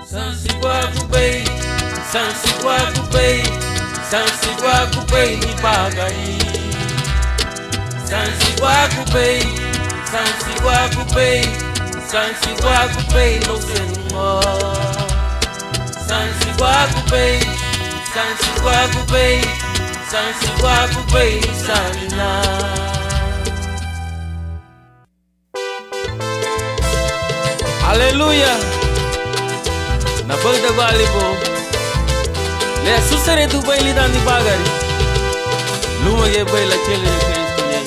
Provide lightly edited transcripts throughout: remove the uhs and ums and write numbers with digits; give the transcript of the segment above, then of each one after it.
Sansigwagubei, Sansigwagubei, Sansigwagubei ni bagari. Sansigwagubei, Sansigwagubei, Sansigwagubei no senhor. Sansigwagubei, Sansigwagubei, Sansigwagubei ni samina. Aleluia. Na banda galibo le susare tu bai lidan di bagari luma ye bai la chele de Cristo nye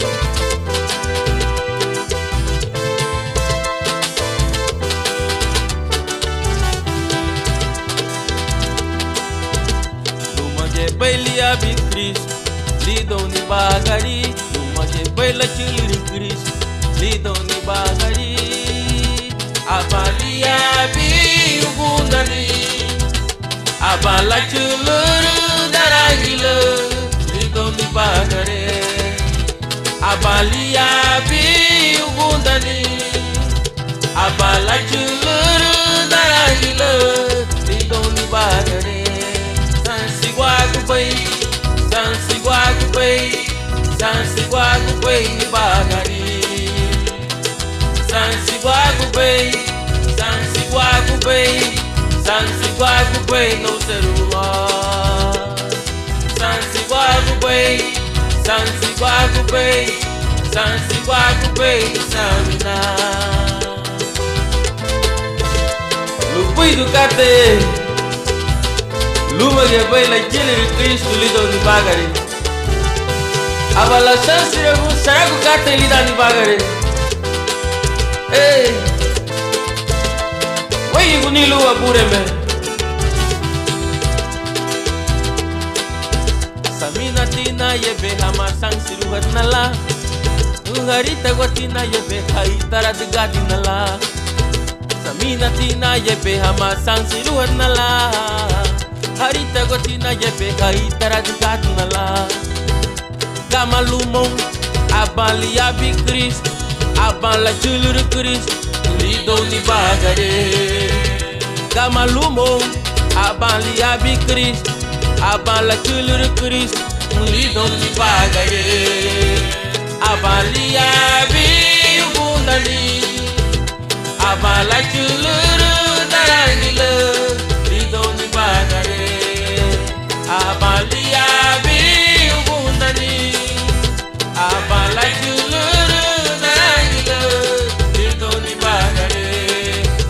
luma ye bai li abi Cristo lidon di bagari luma ye bai la chele de Cristo lidon di bagari abali abi ugundani abala chuluru daragila lidon di bagare abali abi ugundani abala chuluru daragila lidon di bagare Sansigwagubei, Sansigwagubei, Sansigwagubei ni bagari. Sansigwagubei, Sansigwagubei, Sansigwagubei no celular. Sansigwagubei, Sansigwagubei, Sansigwagubei samina. Lupui do cate, luma que vai la chile de Cristo lido ni bagari. Abala sansiragu saragu cate lida ni bagari. Hey, wai gunilu apure me. Samina tina yebe hama sansiru nala. Uharita guatina yebe haitara de gadinala. Samina tina yebe hama sansiru nala. Harita guatina yebe haitara de gadinala. Gamalumon abali abi Cristo. Abang la chulur Chris, lido ni bagare. Gamalumong, abang li abi Chris, abang la chulur Chris, lido ni bagare. Abang li abi ugundani, abang la chulur darangila, lido ni bagare. Abang li abi ugundani, abang la chulur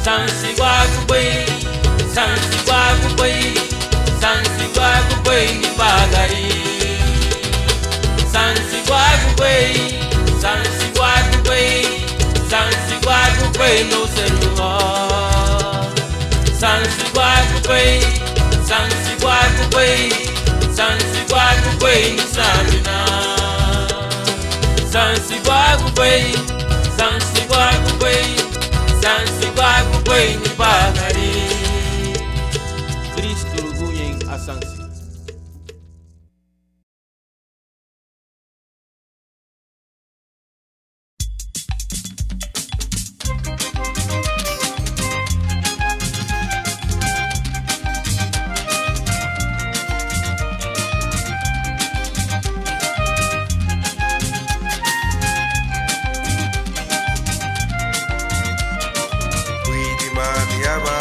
Sansigwagubei, Sansigwagubei, Sansigwagubei ni bagari. Sansigwagubei, Sansigwagubei, Sansigwagubei no celular. Sansigwagubei, Sansigwagubei, Sansigwagubei ni samina. Sansigwagubei, Sansigwagubei, Sansigwagubei ni bagari. Cristo orgulhem a Sansi. Mani ama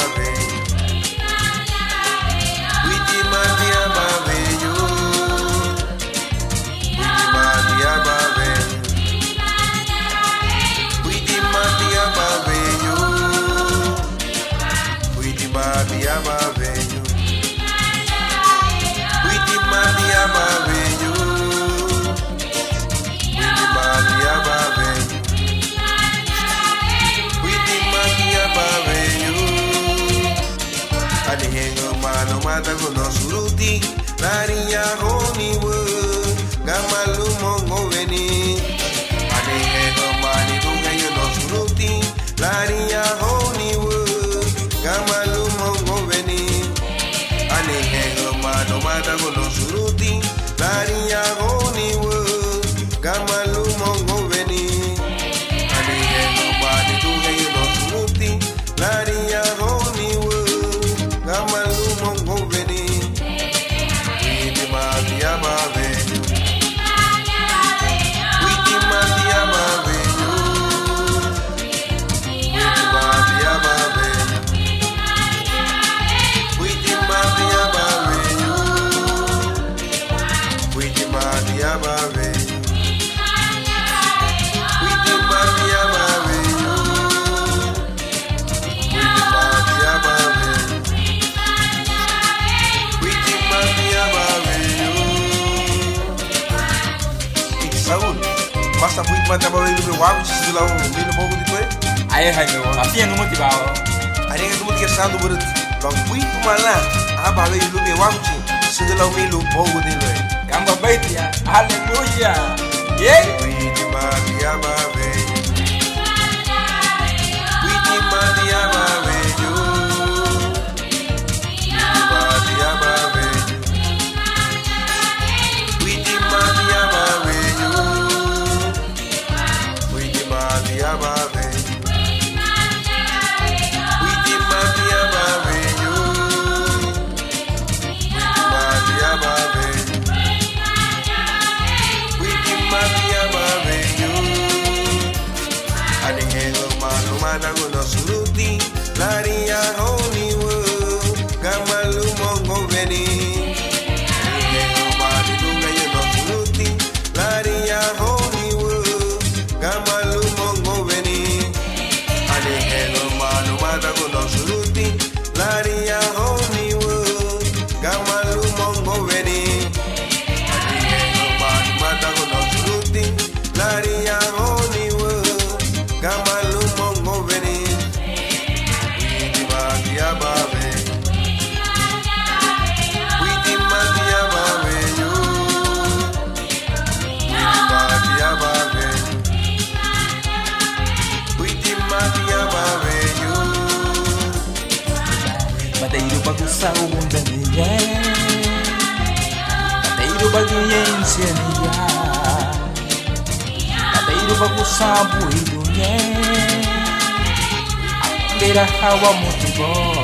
mata ba ilu wa ci sula mi no bogo di kwe Aye hai no afia no motiva ari nga mo di sandu burut ba bui kumala aba ba ilu be wa ci sula mi lu bogo di le Gamba baiti ya hallelujah yeah we di ma dia ba be we di ma dia ba be yo ma dia ba be we di ma dia ba be yo we di ma dia ba be we di ma dia ba be yo ma dia ba be Mano suruti laria honi wo gamalu mongo veni bari lunga yo no suruti laria honi wo gamalu mongo veni ane hello mano no suruti laria honi wo gamalu mongo veni ane hello mano no suruti laria honi wo gamalu mongo veni Bateiro bagunça o mundo ninguém Bateiro bagunça ninguém Bateiro bagunça bui ninguém Beira hawa muito bom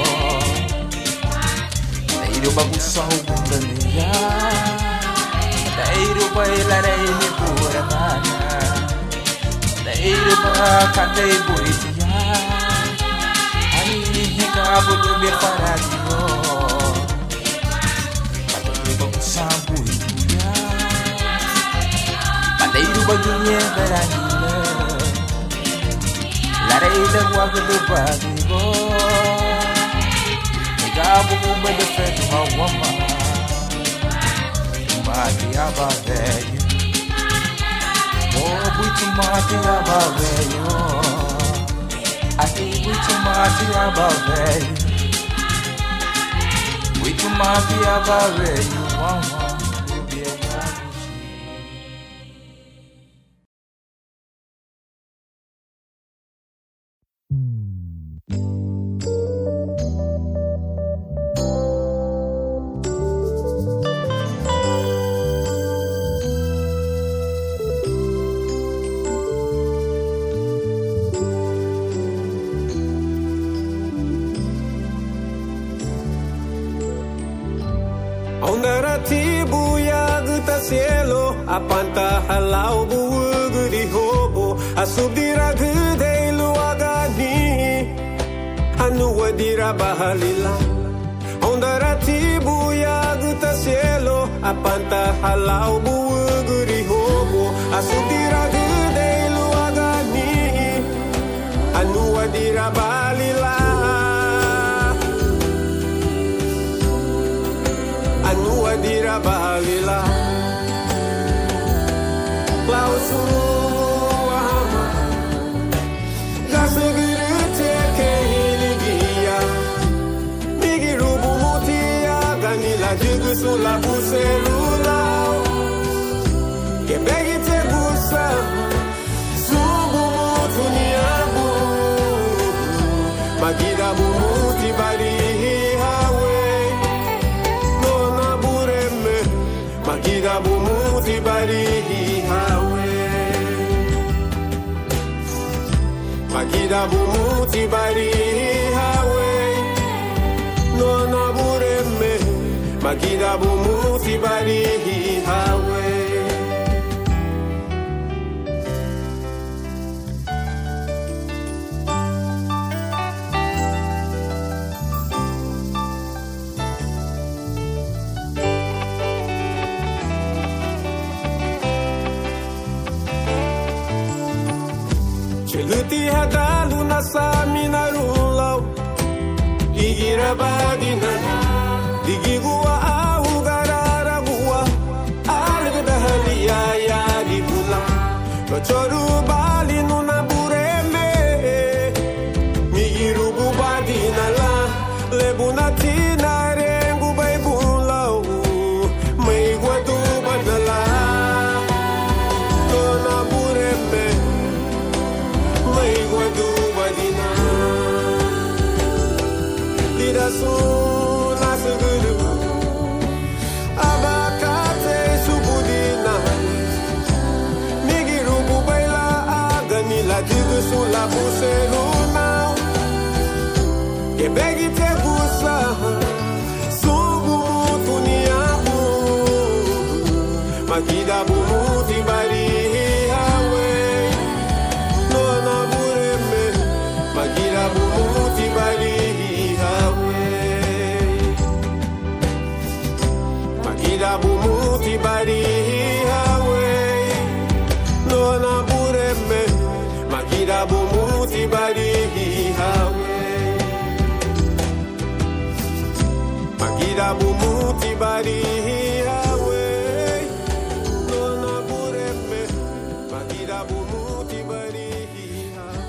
Bateiro bagunça o mundo ninguém Bateiro bailar ele por a mana Bateiro bacatei bui Cabo do meu paradio Bateiro bagunça buia Bateiro bagunha garanhila Larei da guaga do bagigo Cabo bomba de feto hawama Mati aba velho Oh, buiti mati aba velho Ati muito mafia velho, muito mafia velho, cielo apanta halau buugu di hobo asubdira gudeilu agani anu wadira bahalila ondara tibu ya guta cielo apanta halau buugu di hobo asubdira gudeilu agani anu wadira bahalila anu wadira bahalila Klausuama Gasugirite kehiligia Migirubu mutia Ganila jigusu la buselula Kebegite busa Subu mutuniabu Magida bumuti barihi hawe Nona bureme Magida bumuti barihi Magida bumuti bari hawe Nona bureme Magida bumuti bari hawe Luti hadalu nasami narulau Igira bagina Digigua ahu garara gua Arga dahali ya di pulang Kocoru quando vadina lida suna seguru abakate subudina nigiru bubaila agani la digu sula buseruna Gebegi te busa subu tuniabu Magida bumuti bari hawe Nona bureme Magida bumuti bari hawe Magida bumuti bari hawe Nona bureme Magida bumuti bari hawe Magida bumuti bari hawe Nona bureme Magida bumuti bari hawe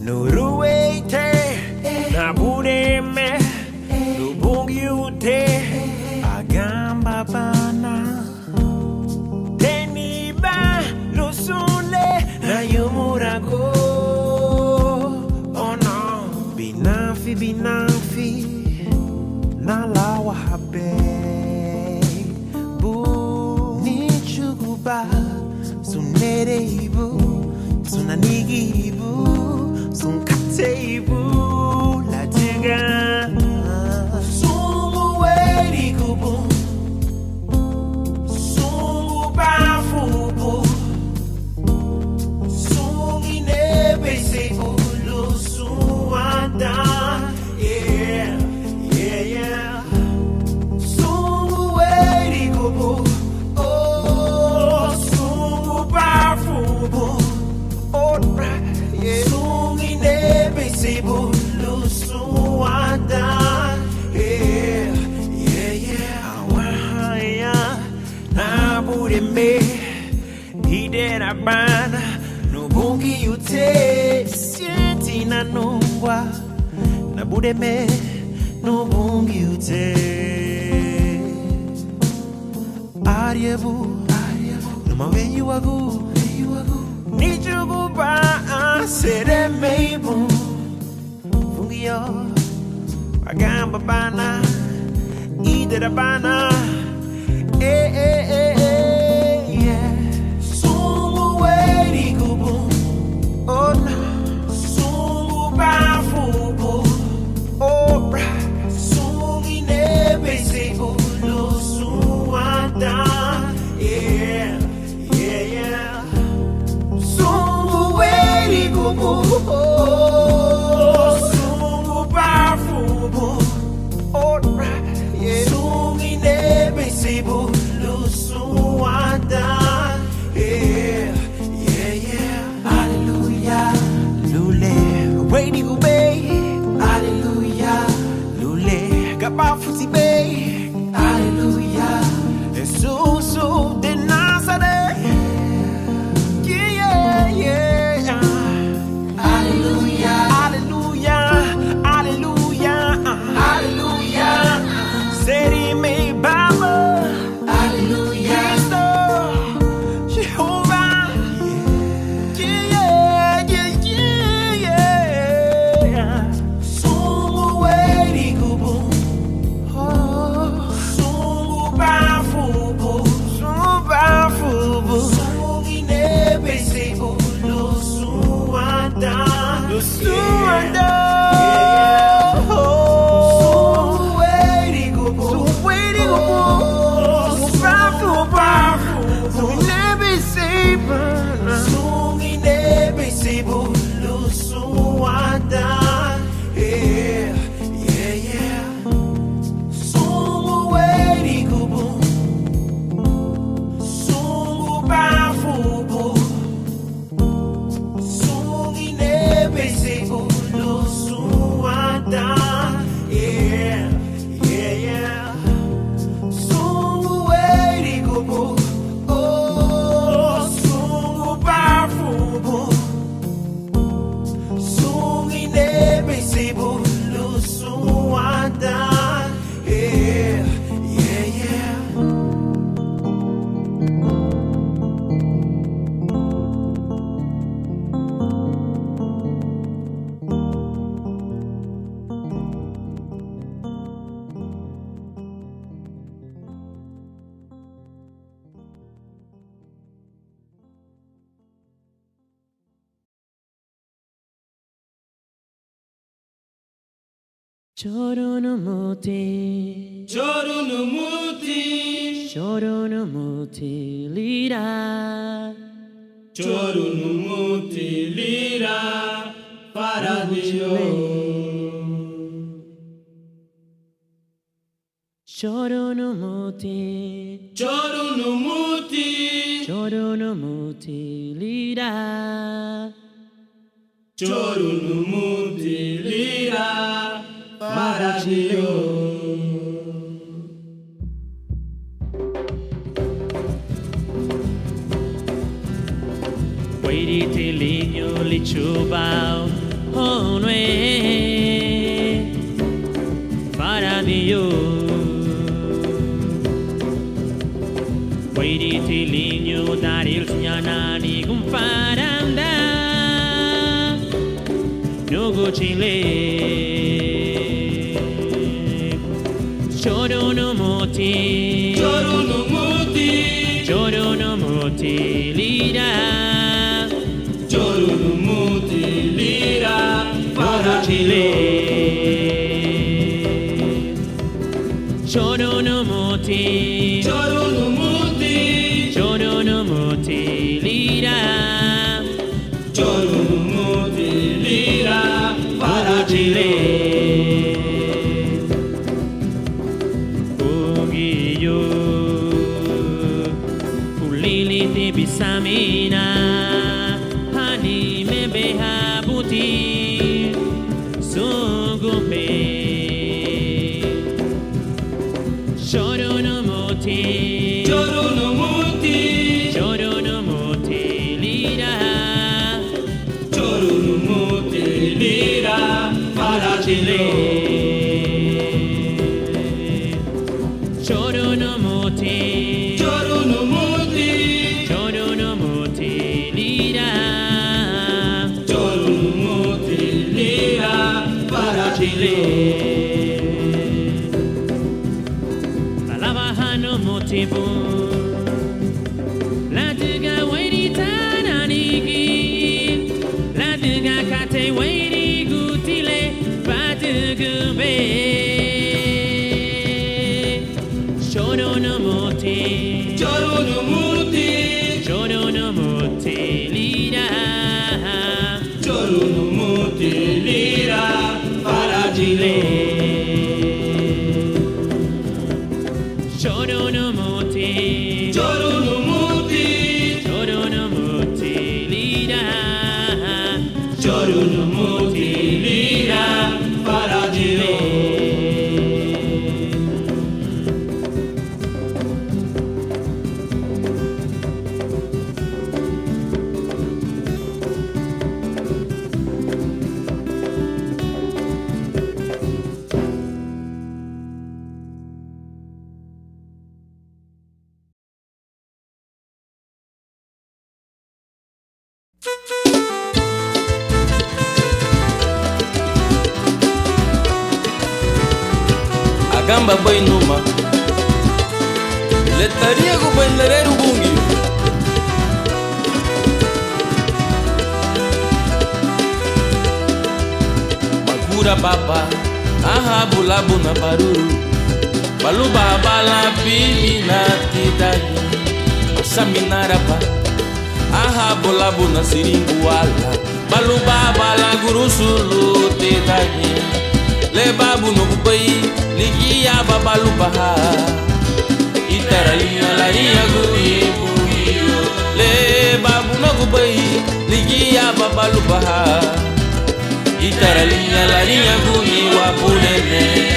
Nuruete na bureme Lubungiute agamba bana Teniba lusule na yumurago Oh no Binafi na lawa habe Bu ni chuguba Sunere ibu Sunanigi ibu Sun kateibu la diga Sumu weri kubu Sumu bafubu Sumu inebe se ulu suada Yeah Sumu weri kubu Oh sumu bafubu Oh yeah Sibu lusuada yeah awaya na bureme idera bana nubungi ute sieti na nungwa na bureme nubungi ute ariebu numawenyu wagu nijugu ba seremeibu Fungio Agamba bana Idera bana Yeah Sumu weri kubu Oh no Sumu bafubu Oh bra Sumu inebe se ulu suada Yeah Sumu weri kubu Hallelujah, lule, waiting ubay. Hallelujah, lule, gabafuti bay. Hallelujah, esusu de Nazareth. Yeah. Hallelujah, hallelujah. Seri me baba. Hallelujah, Jehovah. Yeah. Sumu weri kubu. Oh. Yeah, yeah, yeah. Sungu erigubu, oh, sungu bafubu, sungu inebisibu, lusu andan. Yeah, yeah, yeah. Choronumuti, Chorunumuti, Choronumuti, lira, Chorunumuti, lira, para Dios. Choronumuti, Chorunumuti, Choronumuti, lira, Chorunumuti, lira, para Dios. Wairi te linho li chubao, oh noe, para Dios. Wairi te linho daril sianani gum paranda, no go chile. Choronumuti, Chorunumuti, Choronumuti, lira, Chorunumuti, lira, para Chile. Dios. Choronumuti, Chorunumuti, Choronumuti, lira, Chorunumuti, lira, para Chile. Ugiyo, ulili te bisamina, hani me behabuti, sugumbe. Choronumuti, Chorunumuti, Choronumuti, lira, Chorunumuti, lira, para Chile. Choronumuti, Chorunumuti, Choronumuti, lira, Chorunumuti, lira, para Chile. Balabahano motibu, la duga wairi tananigi, la duga kate wairi gutile, batugube. Choronumuti, Chorunumuti, Choronumuti, lira, Chorunumuti, lira, para Chile. Choronumuti, Chorunumuti, Choronumuti, lira, Chorunumuti, lira, para Chile. Agamba boi numa, letaria go bandereiro bungi. Magura baba, aha bulabu na baruru, baluba bala bibi na tidai, saminaraba, aha bulabu na siringuala, baluba bala gurusulu tidai. Le babu no bubai, ligia babalu baha. Itaralinha larinha guri buio. Le babu no bubai, ligia babalu baha. Itaralinha larinha guri wapulene.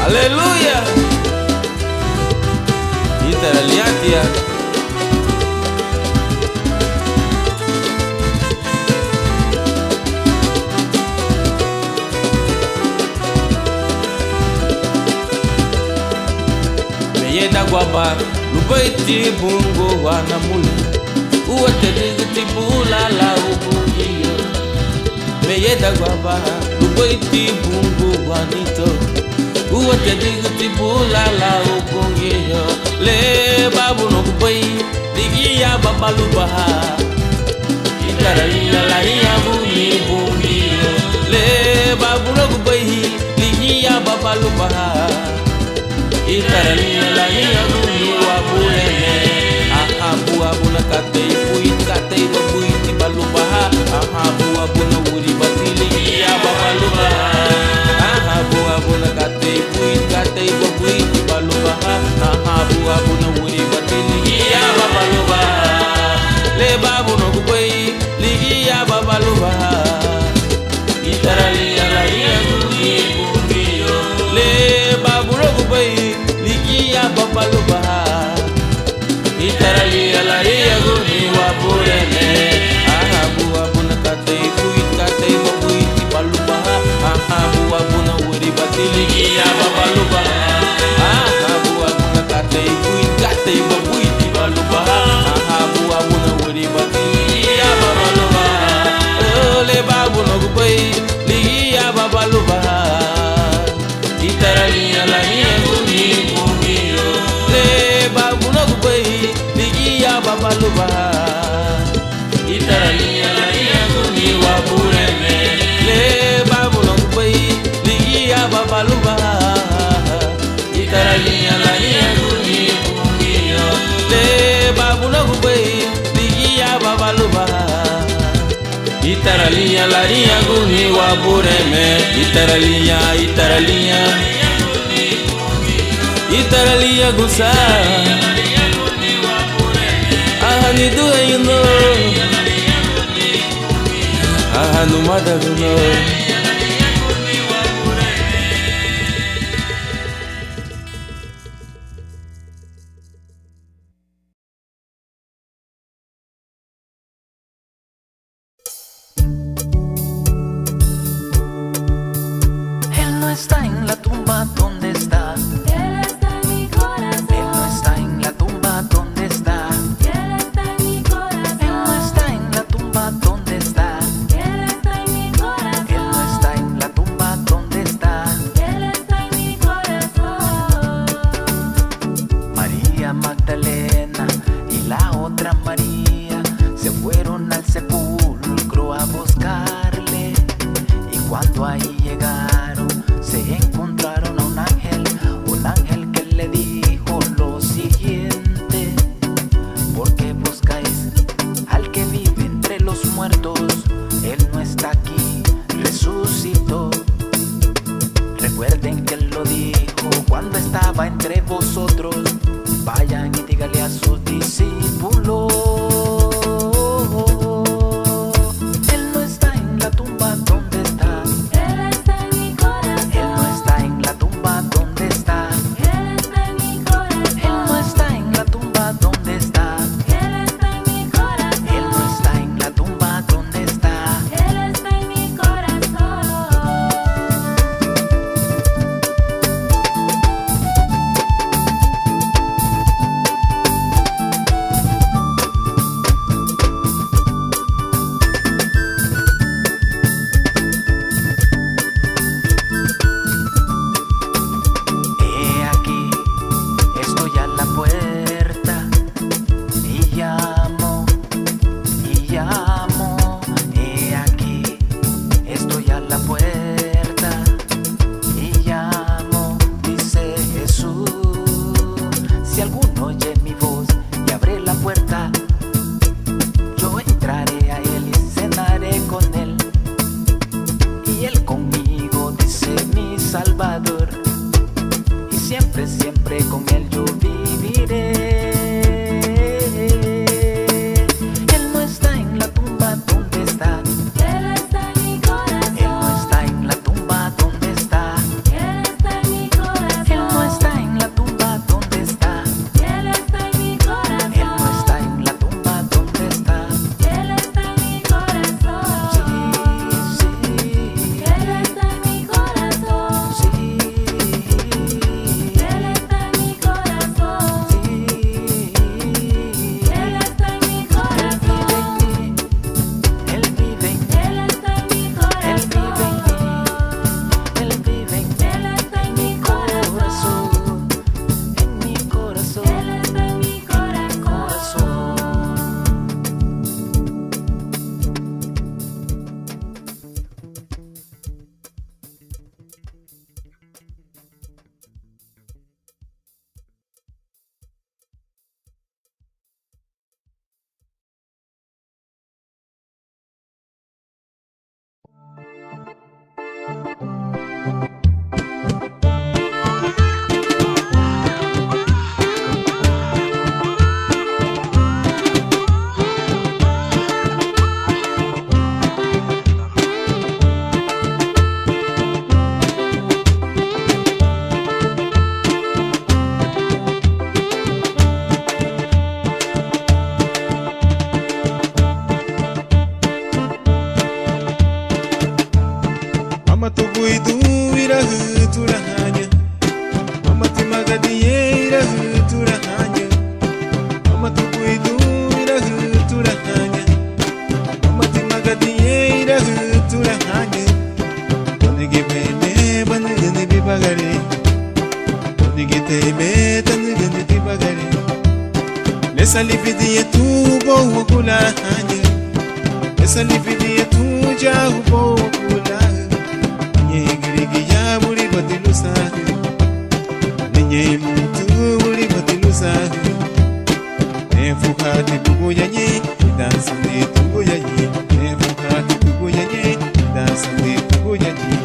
Aleluya. Itara liatia. Meyeda guaba, lubaiti bungo wana mulu. Uwate digiti bula la ubungiyo. Meyeda guaba, lubaiti bungo wanito. Uwate digiti bula la ubungiyo. Le babu no kubai, digiya babalubaha. Itara liya la iya bungi bungiyo. Le babu no kubai, digiya babalubaha. Itara liya la iya bungi wabulene. Ahabu abu na katei puit katei babuit balubaha. Ahabu abu na wuri batili iya babalubaha. Ahabu abu na katei puit katei babuit balubaha. Ahabu abu na wuri batili iya babalubaha. Le babu no kubai ligi iya babalubaha. Itara liya la iya bungi bungiyo. Le babu no kubai ligi iya babalubaha. Itara liya la iya bungi wabulene. Ahabu abu na katei puit katei babuit balubaha. Ahabu abu na wuri batili iya babalubaha. Ahabu abu na katei puit katei babuit balubaha. Ahabu abu na wuri batili iya babalubaha. Le babu no kubai ligi iya babalubaha. Itara liya la iya bungi bungiyo. Le babu no kubai ligi iya babalubaha. Itara liya la iya bungi wabulene. Le babu no kubai ligi iya babalubaha. Itara liya la iya bungi bungiyo. Le babu no kubai ligi iya babalubaha. Itara liya la iya bungi wabulene. Itara liya Itara liya gusa. Ahani duhe yuno. Ahanu madaguno. Él no está en la tumba, ¿dónde está? Él está en mi corazón. Él no está en la tumba, ¿dónde está? Él está en mi corazón. Él no está en la tumba, ¿dónde está? Él está en mi corazón. Él no está en la tumba, ¿dónde está? Él está en mi corazón. María Magdalena y la otra María se fueron al sepulcro a buscarle. Y cuando ahí llegaron, se encontraron a un ángel que le dijo lo siguiente: ¿por qué buscáis al que vive entre los muertos? Él no está aquí, resucitó. Recuerden que él lo dijo cuando estaba entre vosotros. Vayan y díganle a sus discípulos. Él no está en la tumba, ¿dónde está? Él está en mi corazón. Él no está en la tumba, ¿dónde está? Él está en mi corazón. Él no está en la tumba, ¿dónde está? Él está en mi corazón. Él no está en la tumba, ¿dónde está? Él está en mi corazón. Mama tubuidu irahu turahanya, mama timagadiye irahu turahanya, mama tubuidu irahu turahanya, mama timagadiye irahu turahanya. Onigi bene banugani bibagare, onigi teme tanugani bibagare. Lesa lividiye tu bo wakulahanya, lesa lividiye tu jahu bo wakulahanya. Girigi ya buri batilu sahi, ninye mutu buri batilu sahi. Nefukati bugu yanyi, dansa ne tugu yanyi. Nefukati bugu yanyi, dansa ne tugu yanyi.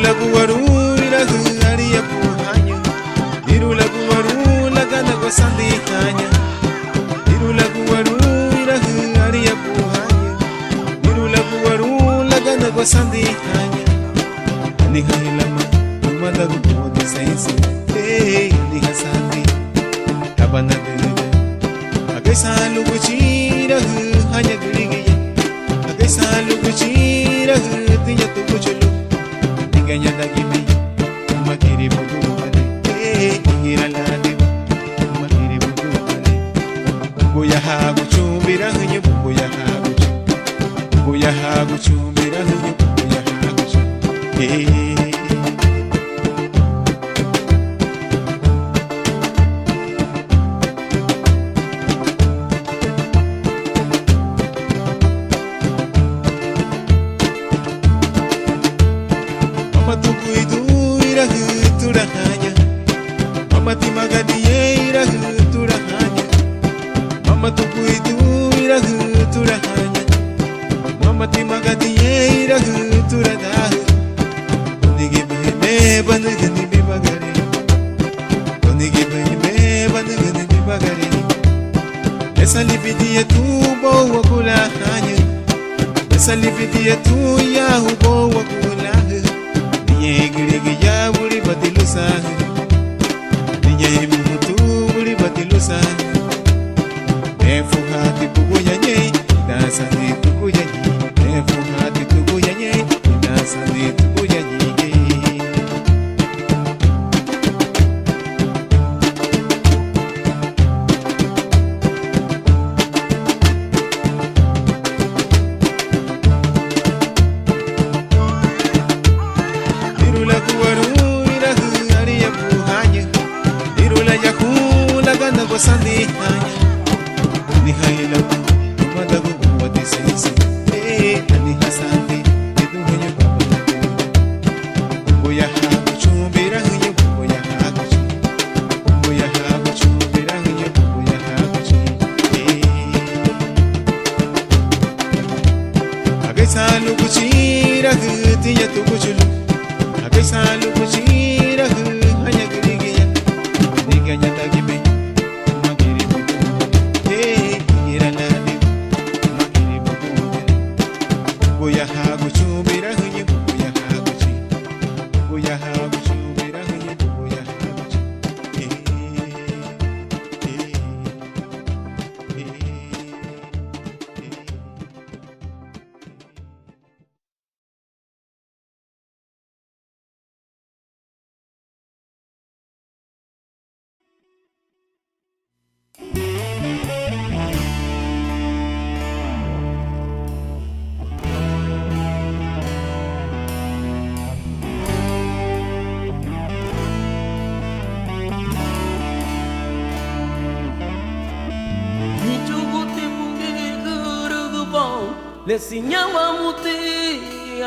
Lagu waru irahu ariya puhanya, diru lagu waru lagana gosandi hanya, diru lagu waru irahu ariya puhanya, diru lagu waru lagana gosandi hanya. Ani hailama tumada gudi saisi, ani hasandi tabana dega. Agai salu guchirahu hanya gurigiya, agai salu guchirahu tiya tu guchulu. Ganya dagimi, makiri bodu kare, gira ladiba, makiri bodu kare. Buya hagu chumbira hunye, buya hagu chu, buya hagu chumbira hunye, buya hagu chu. Mama tubuidu irahu turahanya, mama timagadiye irahu turahanya, mama tubuidu irahu turahanya, mama timagadiye irahu turadahu. Onigi bene banugani bibagare, onigi bene banugani bibagare. Esa lividiye tu bo wakulahanya, esa lividiye tu yahu bo wakulahanya. Girigi ya buri batilu sahi, ninye mutu buri batilu sahi. Nefuhati bugu yanyi, dansa ni tugu yanyi. Nefuhati tugu yanyi, dansa ni tugu yanyi. Sandi hanya, ni haila tumada gugu wadi saisi. Ani hasandi itu hanya baba nade. Buya hagu chumbira hanya buya hagu chu, buya hagu chumbira hanya buya hagu chu. Agai salu kuchira tiya tu kuchulu, agai salu kuchira hanya girigiya, ni ganya dagime. Buya hagu chumbira hunye, buya hagu chi, buya hagu chumbira hunye, buya hagu chi. le sinyawa muti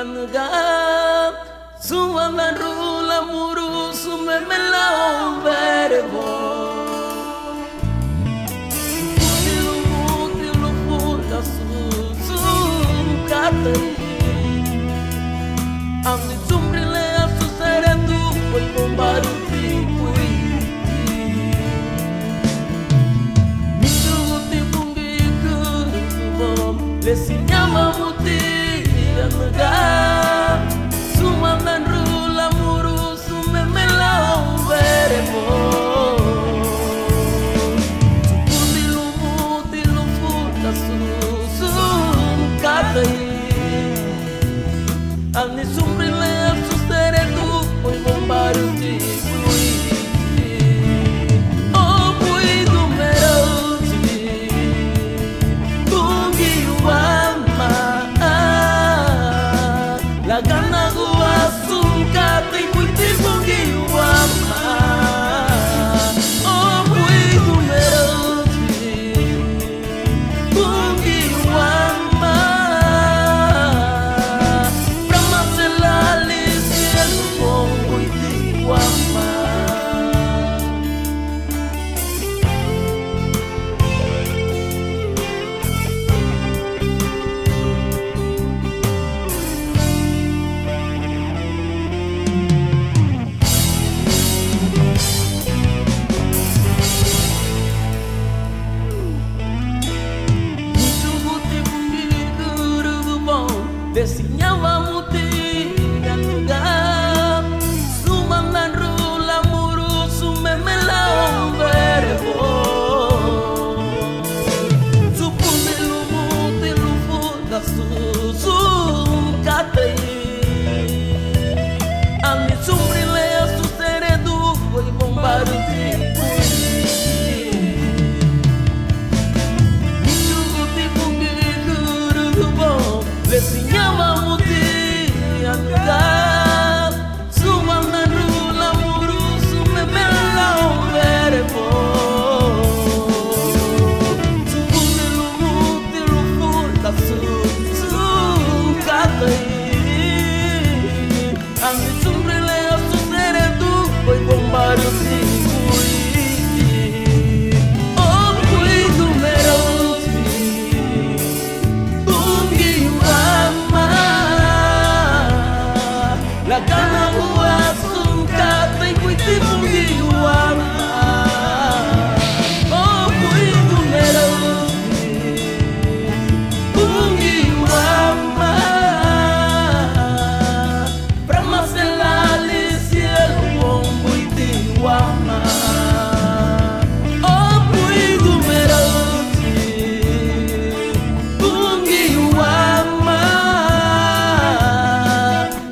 anaga suwana rula muru sumemela verbo mutilu pula su kata amni zumbrile asu seretu foi bombaru le sinyama muti anaga sumanan rula muru sumemela verbo supundilu mutilu futa su katai ani sumbrile su seretu oi bombaru ti desinyawa muti anaga sumanan rula muru sumemela verbo supundilu mutilu futa su katai ani sumbrile asu seredu foi bombaru ti le sinyama muti anaga sumanan rula muru sumemela verbo supundilu mutilu futa su katai ani sumbrile asu seredu foi bombaru ti la gana uasum kata ikuti bungi uama oh puidu mero bungi uama brahma selali cielo bom puiti uama oh puidu mero bungi uama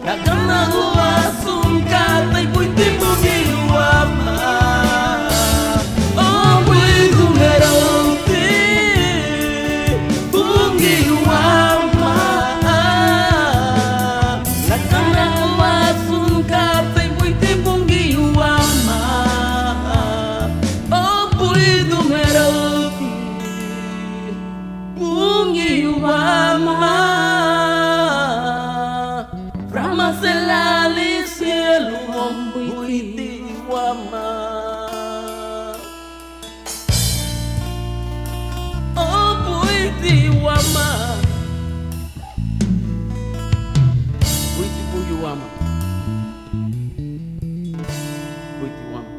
la gana selali cielo ombuiti wama ombuiti wama buiti bungi wama buiti wama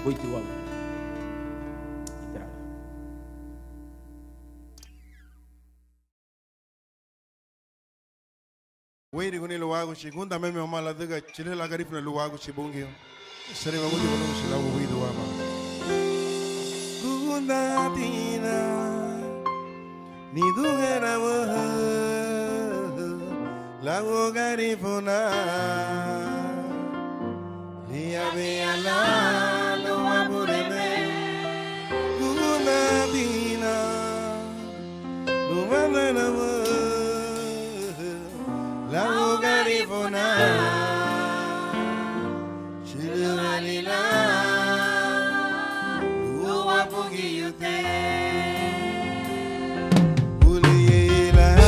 buiti wama Wait, when you walk, she couldn't make me mal. The children like if you walk, she bung you. Sorry, I wouldn't know she love with the woman. Gundatina, Nidu Herawa, Lago Garifuna, Lia Viala, no Abureme, Gundatina, Gumana. La Garifuna, Chiluralila, Uapugiute, Uliela.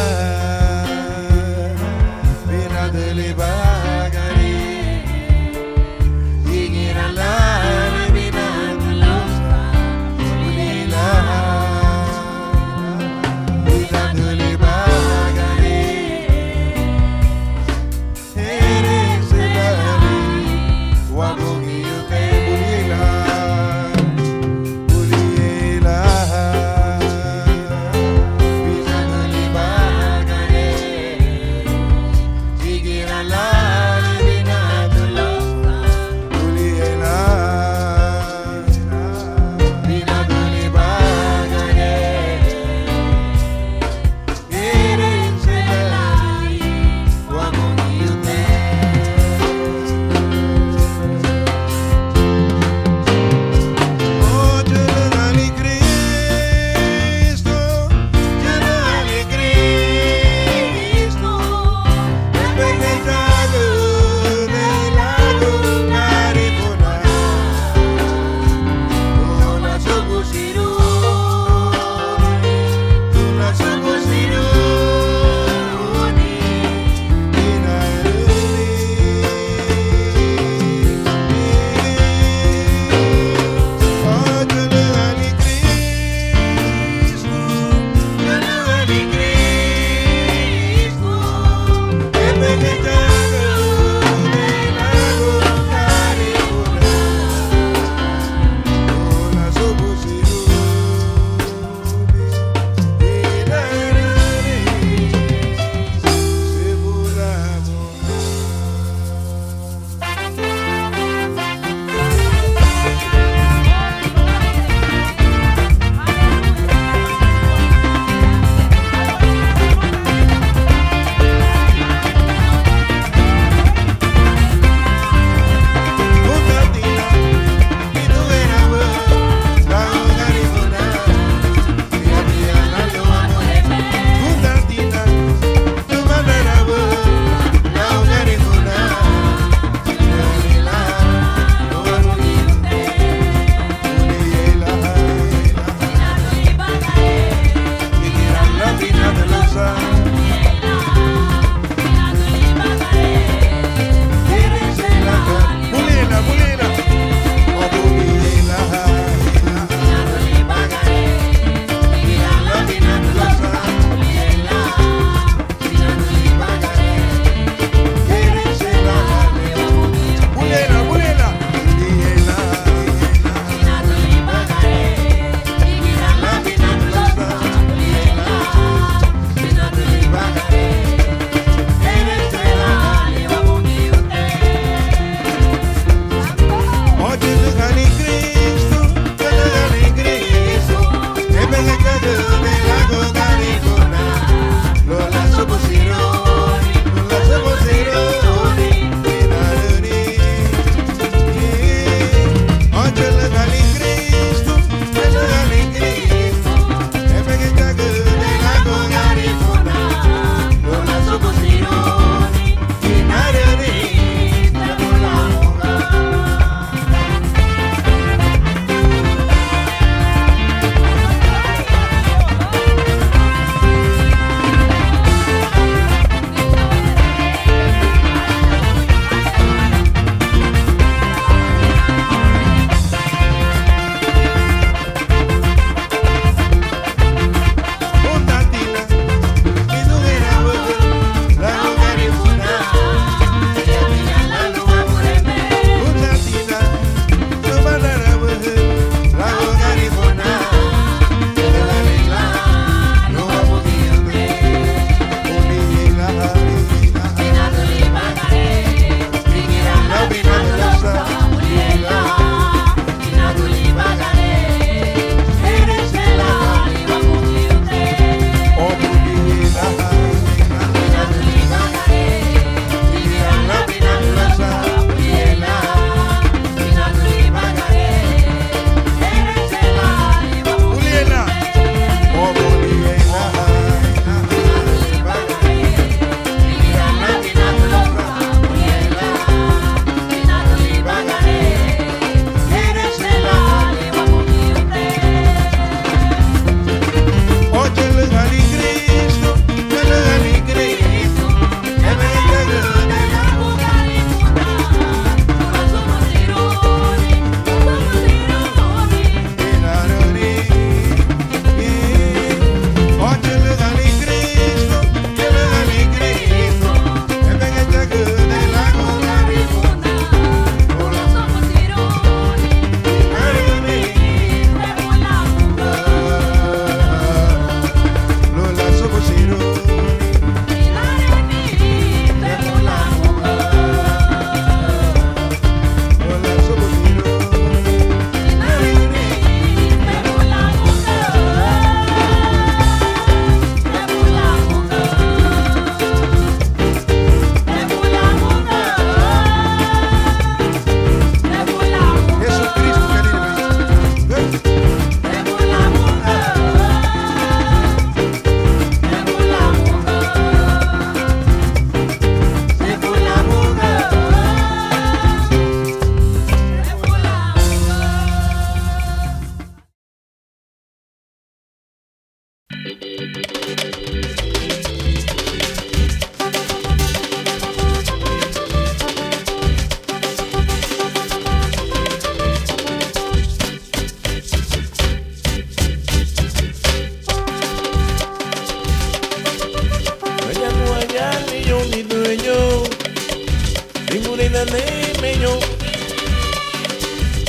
meño,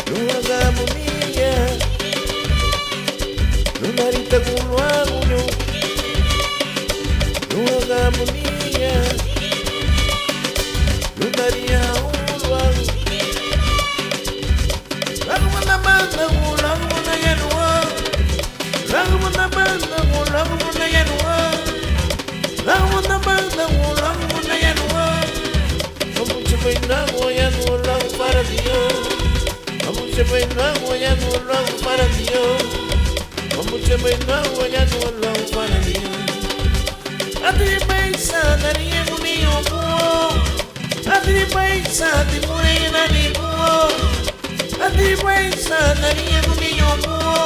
luna gamonía, luna rita guluaguño, luna gamonía, luna ria uluagu, lagu mana yanua, lagu mana yanua, lagu mana yanua. Vamos a bailar guayano lago para Dios. Vamos a bailar guayano lago para Dios. Vamos a bailar guayano lago para Dios. Adri paisa daría un niño buo. Adri paisa te muere en el buo. Adri paisa daría un niño buo.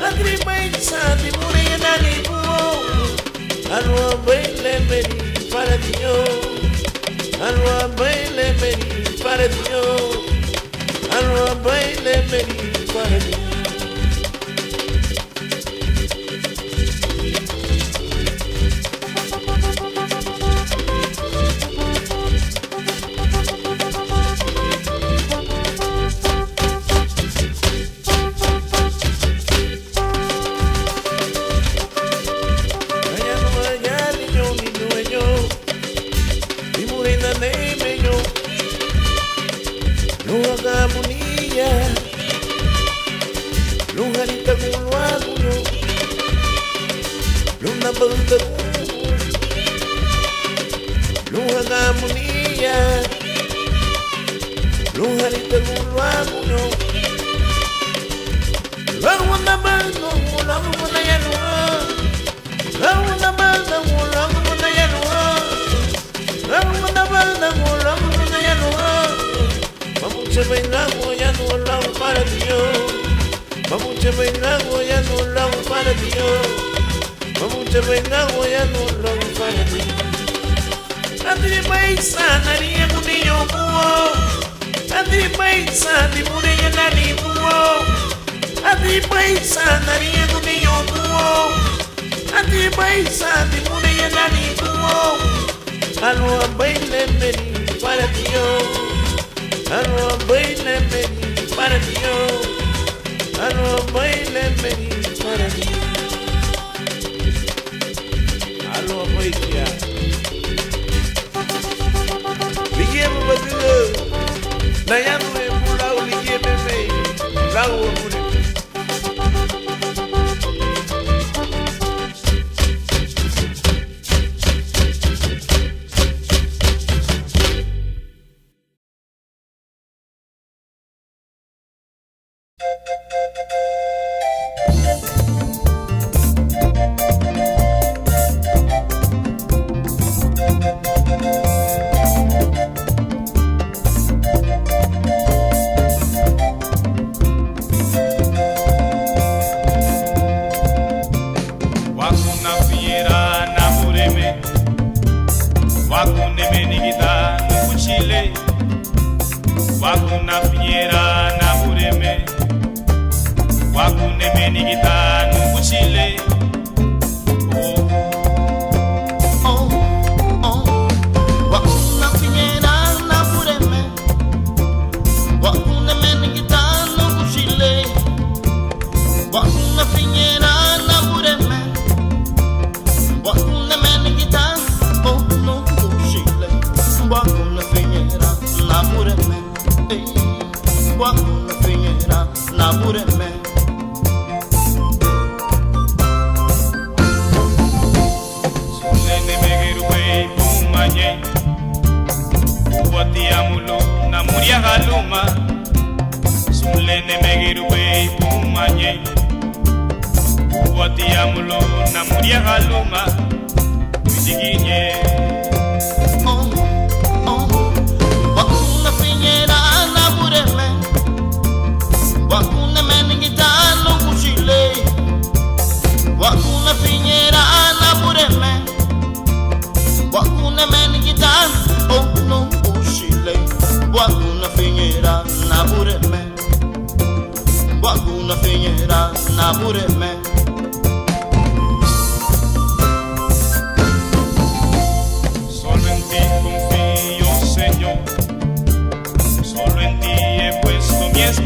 Adri paisa te muere en el buo. Algo baile para Dios. Alwa baile meri para Dios, alwa baile meri para Dios.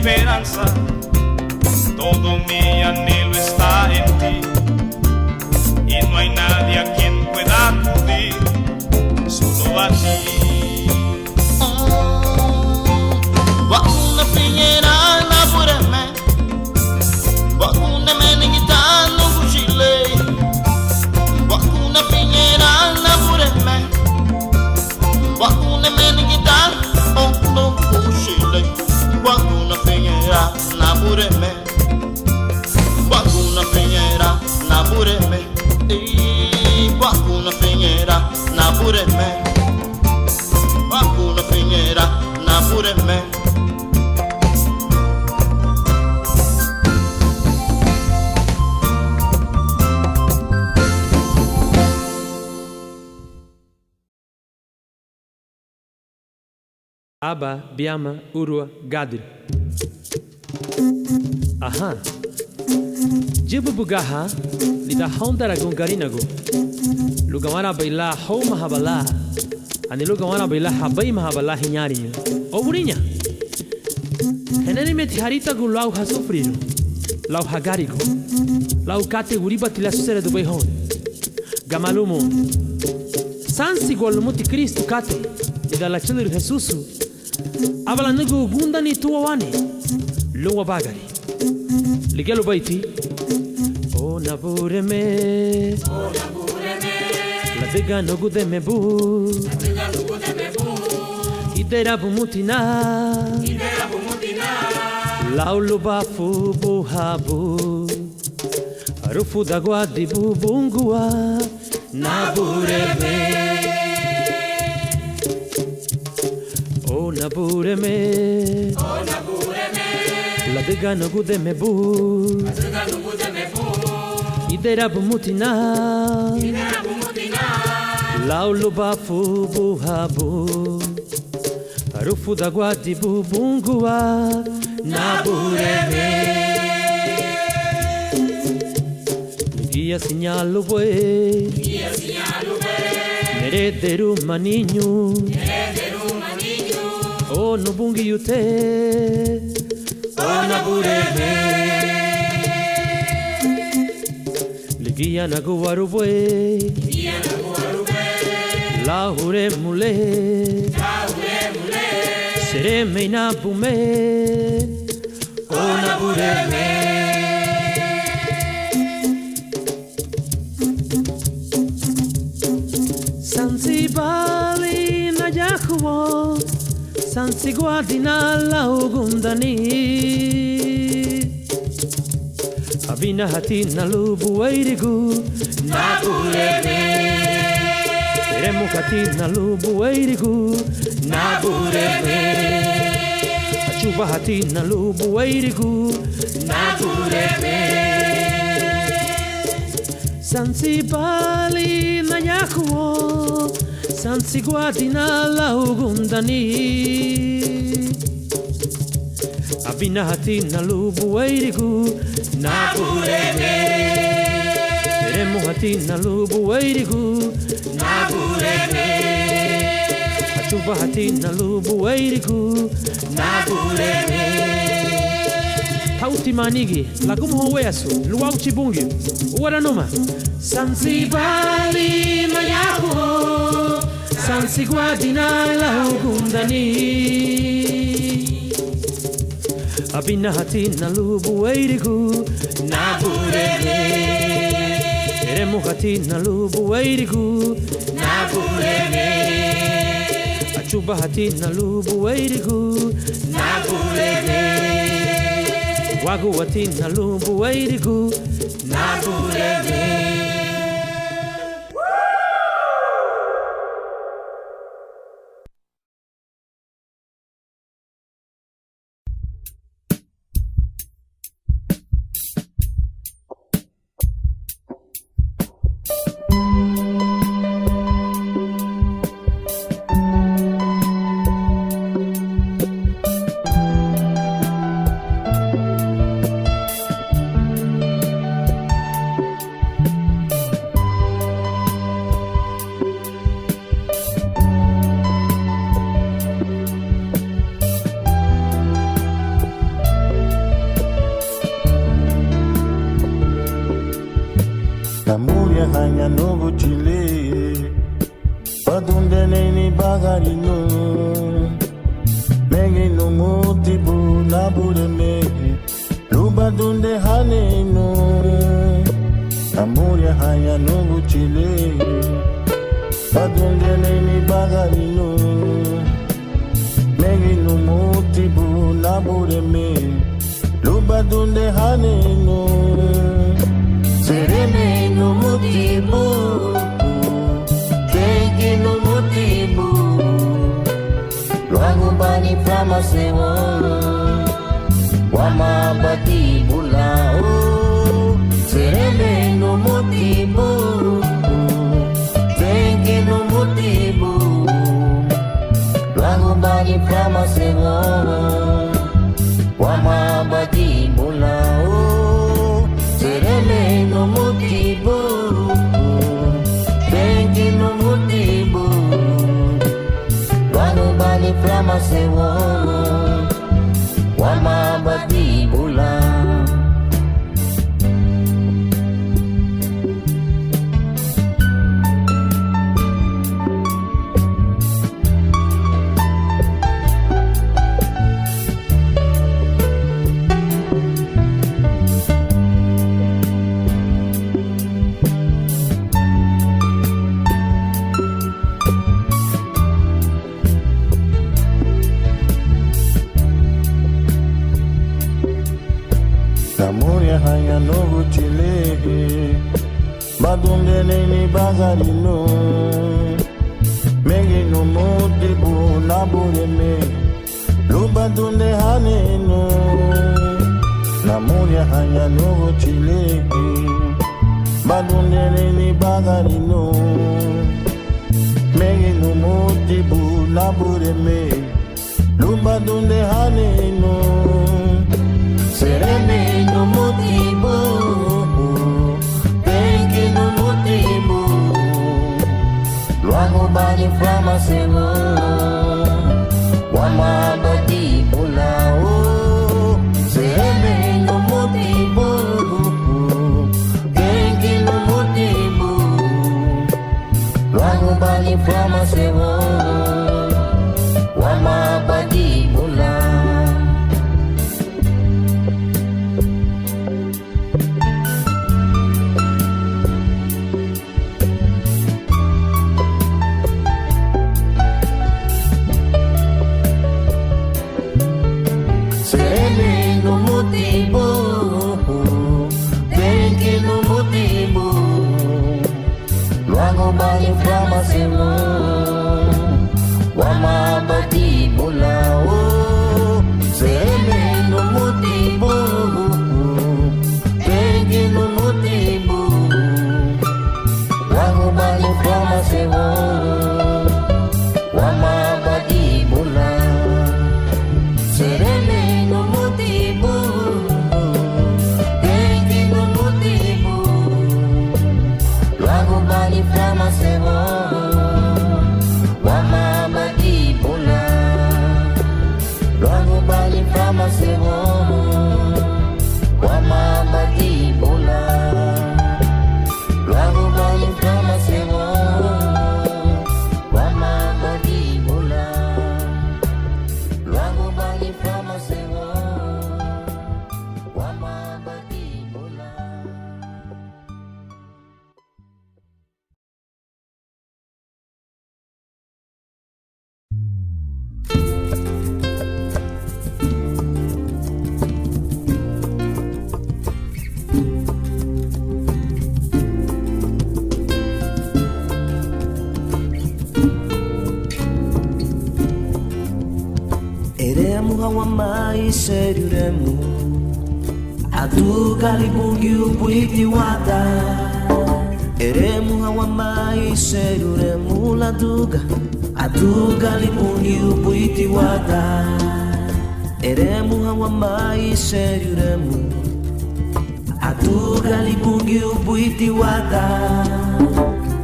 esperanza, todo mi anhelo está en ti, y no hay nadie a quien pueda acudir, solo a ti. Wakuna piñera na pureme, wakuna meningita no kushile, wakuna piñera na pureme, wakuna meningita oh no kushile, wakuna piñera na pureme, wakuna piñera na pureme, wakuna piñera na pureme, wakuna piñera na pureme. Aba, Biama, Urua, Gadir. Aha. Jibu Bugaha, Lida Honda Gungarinago. Lugamara Baila, Ho Mahabala. And the Lugamara Baila Habai Mahabala Hinyarin. Oburinya. Henerimet Harita Gulau has sufrido. Lau Hagarigo. Lau Kate Uriba Tilasera do Behon. Gamalumo. Sansi Golmuti Cristo Kate. E dalla Chile Jesus. Avala nugu gunda ni tuwa wani Luwa bagari Ligelo baiti O nabure me La vega nugu de me bu Idera bumutina Laulu bafu buhabu Arufu da guadi bubungua Nabure me Nabure-me, la dega no gude me bu, idera bumutina, laulu bafu buhabu, arufu da guadi bubungua, nabure-me, guia signalo bue, merederu maninho. Oh, no bungi yute, oh na bureme, ligia na guarubwe, la hure mule, sereme na bume, oh na bureme. Zanzibari na yahuo. Sansi guardina la ugundani Abina hatina lubu eirigu Nabureme Seremu hatina lubu eirigu Nabureme Achuba hatina lubu eirigu Nabureme Sansi bali na yahuo Sansi guardina la ugundani Abina hatina lubu eirigu Nabureme Seremu hatina lubu eirigu Nabureme Achuba hatina lubu eirigu Nabureme Kauti manigi Lagumu howeasu Luau chibungi Uwaranoma Sansi bali mayahu Sansi guardina la ugundani Abina hatina lubu eirigu Nabureme Eremu hatina lubu eirigu Nabureme Achuba hatina lubu eirigu Nabureme Wagu hatina lubu eirigu Nabureme Badunde neni bagari no Mengi no motibu nabure me Lubadunde hane no Amuria haya no buchile Badunde neni bagari no Mengi no motibu nabure me Lubadunde hane no Serene no motibu no motivo Luego bani flama se Wama bati bulao Serene no motivo Tenke no motivo Luego bani flama se Wama bati bulao Serene no motivo Tenke no motivo Wano bali flama se Wama bati bula Namuria haya no buchile Badunde neni bagari no Mengi no motibu nabure me Lubadunde hane no Namuria haya no buchile Badunde neni bagari no Mengi no motibu nabure me Lubadunde hane no Serene no motivo Tenke no motivo Luego bani flama se Wama bati bulao Serene no motivo Tenke no motivo Luego bani flama se Wama bati bulao Bali flama se Wama bati bulao Serene no motivo Tenke no motivo Lago bali flama se Wama bati bulao Serene no motivo Tenke no motivo Lago bali flama se Wama bati bula Lago bali flama se Wama bati bula Lago bali flama se Wama bati bula Lago bali flama se Wama bati bula Eremu hawa mai seruremu Adu galibungi upuiti wada Eremu hawa mai seruremu laduga Adu galibungi upuiti wada Eremu hawa mai seruremu Adu galibungi upuiti wada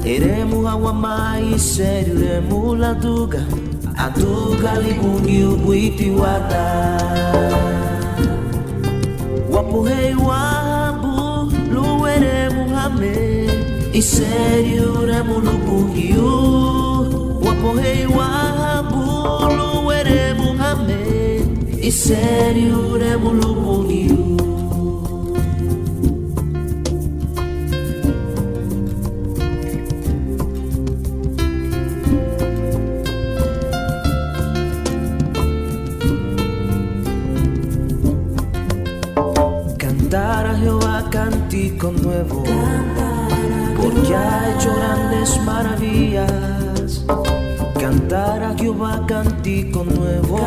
Eremu hawa mai seruremu laduga Aduga libungi ubuiti wada Wapuhei wabu luere muhame Iseriu remu lubungi e sério remulu bugiu. Cantar a Jehová cántico nuevo, porque ha hecho grandes maravillas. Cantar a Jehová cántico nuevo,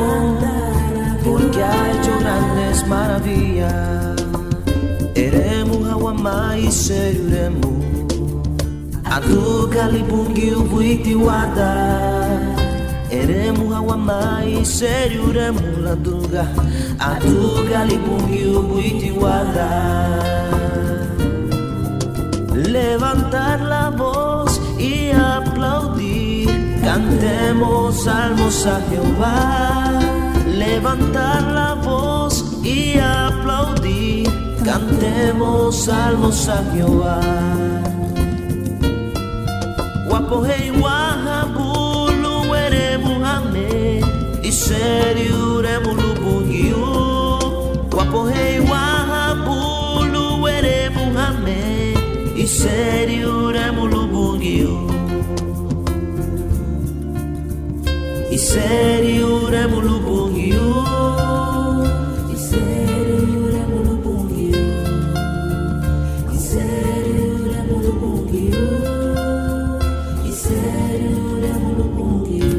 porque ha hecho grandes maravillas. Eremu hawamai seruremu, adu kalibungi ubuiti wada. Eremu hawamai seruremu laduga, adu kalibungi ubuiti wada. Levantar la voz y aplaudir, cantemos salmos a Jehová. Levantar la voz y aplaudir, cantemos salmos a Jehová. Wapohei wahabulu eremu hame, iseriu remulu bugiu. Wapohei wahabulu eremu hame, iseriu remulu bugiu. Iseriu remulu bugiu. Iseriu remulu bugiu. Iseriu remulu bugiu. Iseriu remulu bugiu.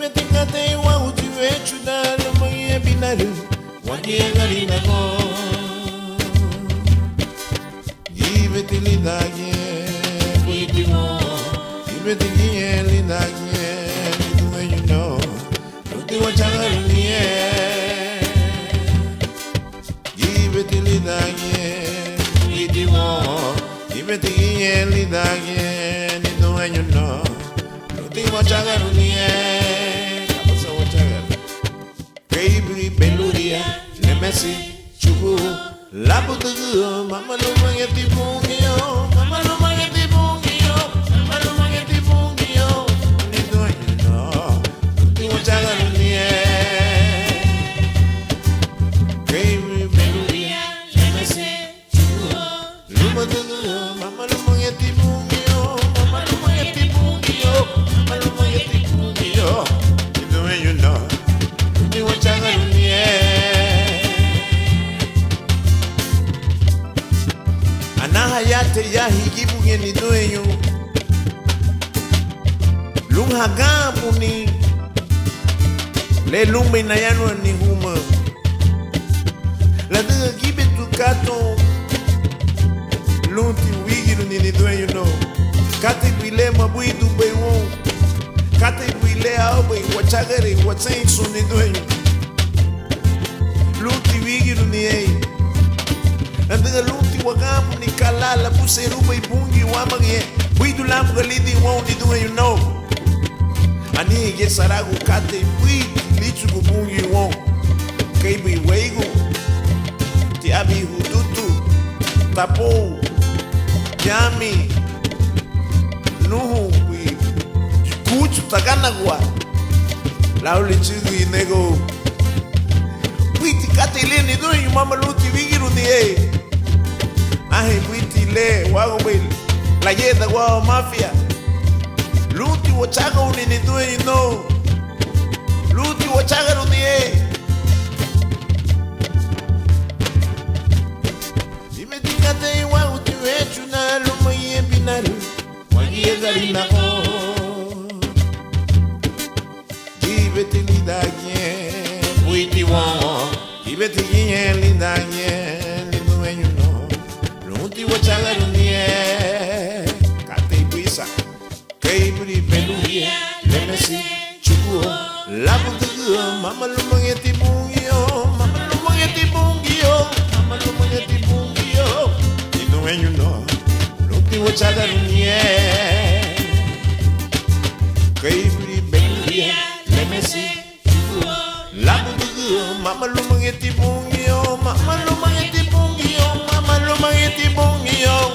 Imetikate wa utiwechu dalo mwenye binaru Wadiegari na go Ibetilidage Buitimo Ibetigie lidage Niduwe you know Luti wachagarunie Ibetilidage Buitimo Ibetigie lidage Niduwe you know Luti wachagarunie Kapusa wachagarunie Baby Beluria Lemesi Chugu Labutugu Mama no mangeti bungio Mama no mangeti bungio Mama no mangeti bungio Nido you know Luti wachagarunie Baby Beluria Lemesi Chugu Labutugu Mama no mangeti bungio Mama no mangeti bungio Mama no mangeti bungio Nido you know Luti wachagarunie Anahayate ya higibu ngeni doenyo Lunghagamu ni Le lumbe na yanwa ni huma La diga gibe tukato Lunti wigiru ni doenyo no Kate bile mabuidu bewo Kate bile aobe wachagare watsensu ni doenyo Lunti wigiru ni Nandiga luti wagamu ni kalala Buseruba ibungi wamagie Buidu lambu galidi wondi duwe you know Ani ye saragu kate buidi lichu kubungi wong Keibi weigu Ti abi hudutu Tapo Yami Nuhu Bui Kuchu taganagwa Lauli chigu inego Buiti kate lini duwe you mama luti wigiru ni Ahe buiti le wago wili La yeda wao mafia Luti wachaga unini doing you know Luti wachaga runi Imetikate wa utiwechu na luma ye binaru Wagie zari na o Gibeti lidagye Buiti wao Gibeti ginye lidagye Liduwe you know Luti wachagarunie Kate ibuisa Keiburi beluye Lemesi chukuo Labutugu Mama lumangeti bungio Mama lumangeti bungio Mama lumangeti bungio Niduwe you know Luti wachagarunie Keiburi beluye Lemesi chukuo Labutugu Mama lumangeti bungio Mama lumangeti bungio Mama lumangeti bungio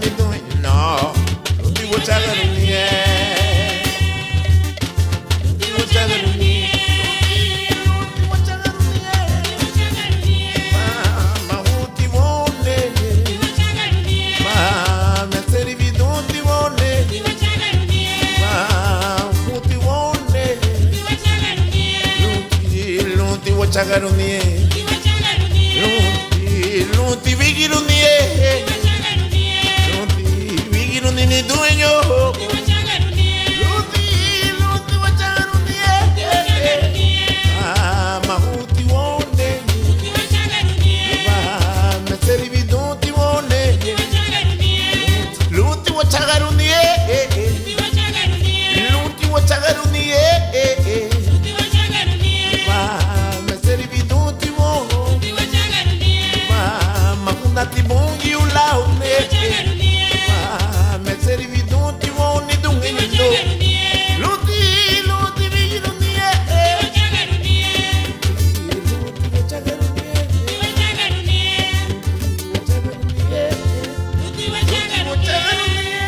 Niduwe you know Luti wachagarunie Luti wachagarunie Luti wachagarunie Mama huti wone Mama meseri vidunti wone Mama huti wone Luti wachagarunie Luti vigirunie Luti vigirunie ni dueño Luti wachagarunie Mahuti wone Meseri vidunti wone Luti wachagarunie Luti wachagarunie Meseri vidunti wone Makunda tibungi ulaune Meseri vidunti wone dungendo Luti vigirunie Luti wachagarunie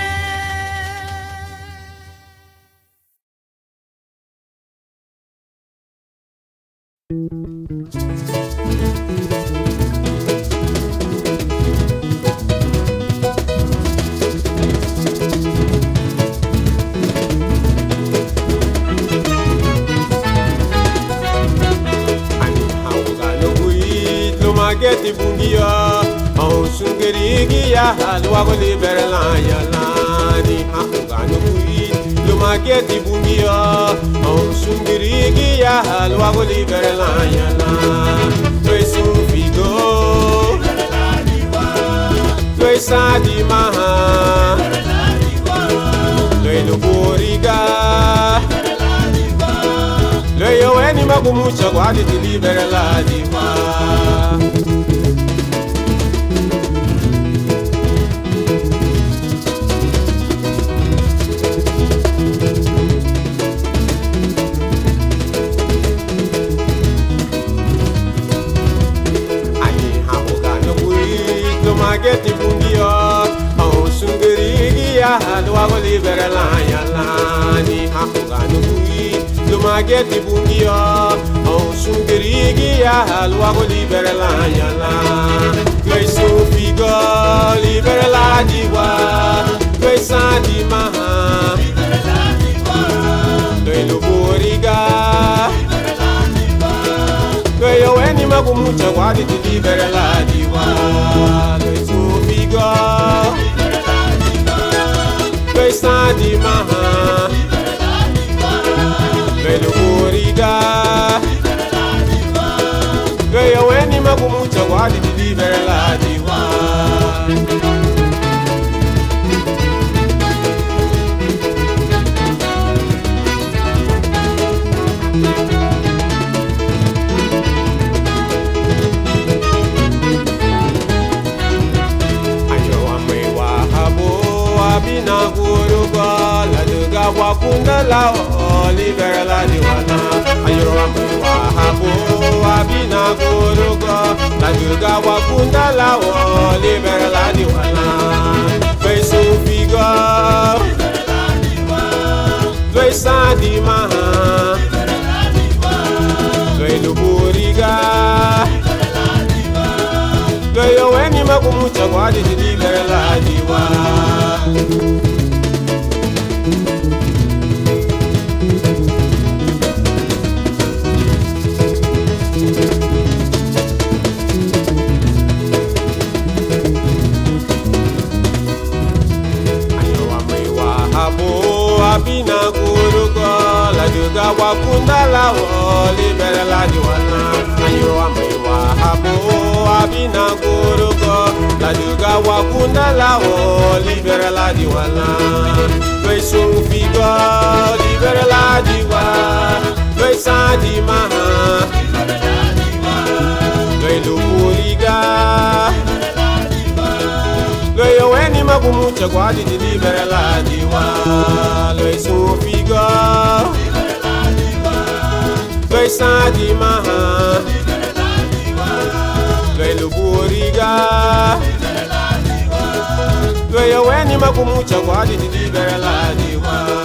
Mageti bungia, au sungerigia, luago liberla yalani, haungano kui. Mageti bungia, au sungirigi ya luago libera la yana. Tue sufigo, tue sadima, tue luboriga, tue yo eni magumucha guadi ti libera la diva. Mageti bungia, au sungirigi ya luago libera la yana. Ni hakuga nubui, lo mageti bungia, au sungirigi ya luago libera la yana. Tue sufigo libera la diwa, tue sadima, tue luboriga, tue yo eni magumucha guadi ti libera la diwa. Tue sadima, tue luboriga, tue yo eni magumucha guadi ti libera la diwa. Bina guruga la duga wakunda la libera la diwana. Ayoro amwe wahabo abina guruga la duga wakunda la libera la diwana. Tue sufiga, tue sadima, tue luboriga, tue yo eni magumucha guadi ti libera la diwana. Abina guruga la duga wakunda la libera la diwana. Ayo amai wahabo abina guruga la duga wakunda la libera la diwana. Tue sufiga libera la diwa, tue sadima, tue luboriga, tue yo eni magumucha guadi ti libera la diwa. Tue sufiga, tue sadima, tue luboriga, tue yo eni magumucha guadi ti libera la diwa.